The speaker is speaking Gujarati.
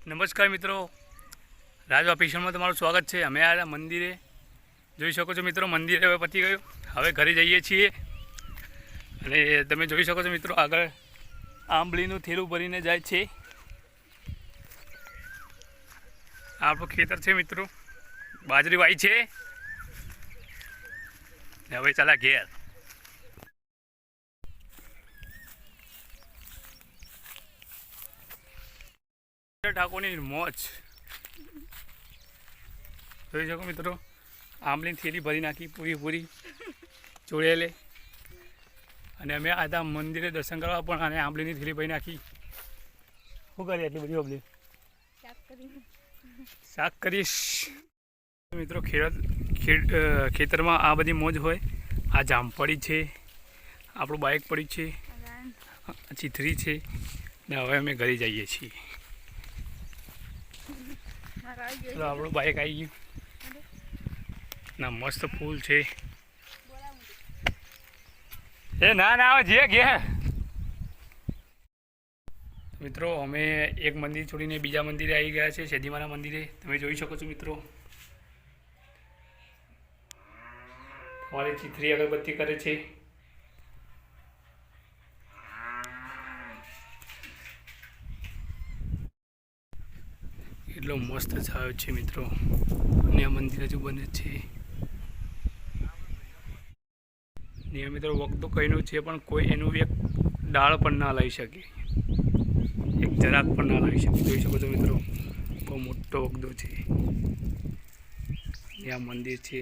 નમસ્કાર મિત્રો, રાજ ઓફિશિયલમાં તમારું સ્વાગત છે। અમે આ મંદિરે જોઈ શકો છો મિત્રો, મંદિર હવે પતી ગયું, હવે ઘરે જઈએ છીએ। અને તમે જોઈ શકો છો મિત્રો, આગળ આંબલીનું થેલું ભરીને જાય છે। આપણું ખેતર છે મિત્રો, બાજરી વાઈ છે। હવે ચાલા ઘેર। ઠાકોરની મોજ જોઈ શકો મિત્રો, આંબલીની થેલી ભરી નાખી પૂરી ચોળેલે। અને અમે આધા મંદિરે દર્શન કરવા પણ અને આંબલીની થેલી ભરી નાખી। શું કરીએ એટલી બધી આંબલી શાક કરીશ મિત્રો। ખેતરમાં આ બધી મોજ હોય। આ જામફળી છે, આપણું બાઇક પડ્યું છે, ચીથરી છે ને હવે અમે ઘરે જઈએ છીએ। ચલો આપણું બાઇક આવી ગયું ના, મસ્ત ફૂલ છે। એ ના આવે જે ઘેર મિત્રો, અમે એક મંદિર છોડીને બીજા મંદિરે આવી ગયા છે, શેદીમાના મંદિરે। તમે જોઈ શકો છો મિત્રો, અમારી ચિત્રી અગરબત્તી કરે છે। એટલો મસ્ત છાયો છે મિત્રો, અને આ મંદિર હજુ બને છે। ને મિત્રો વખતો કહીનું છે, પણ કોઈ એનું એક ડાળ પણ ના લઈ શકે, એક જરાક પણ ના લઈ શકે। જોઈ શકો છો મિત્રો, બહુ મોટો વખતો છે। આ મંદિર છે।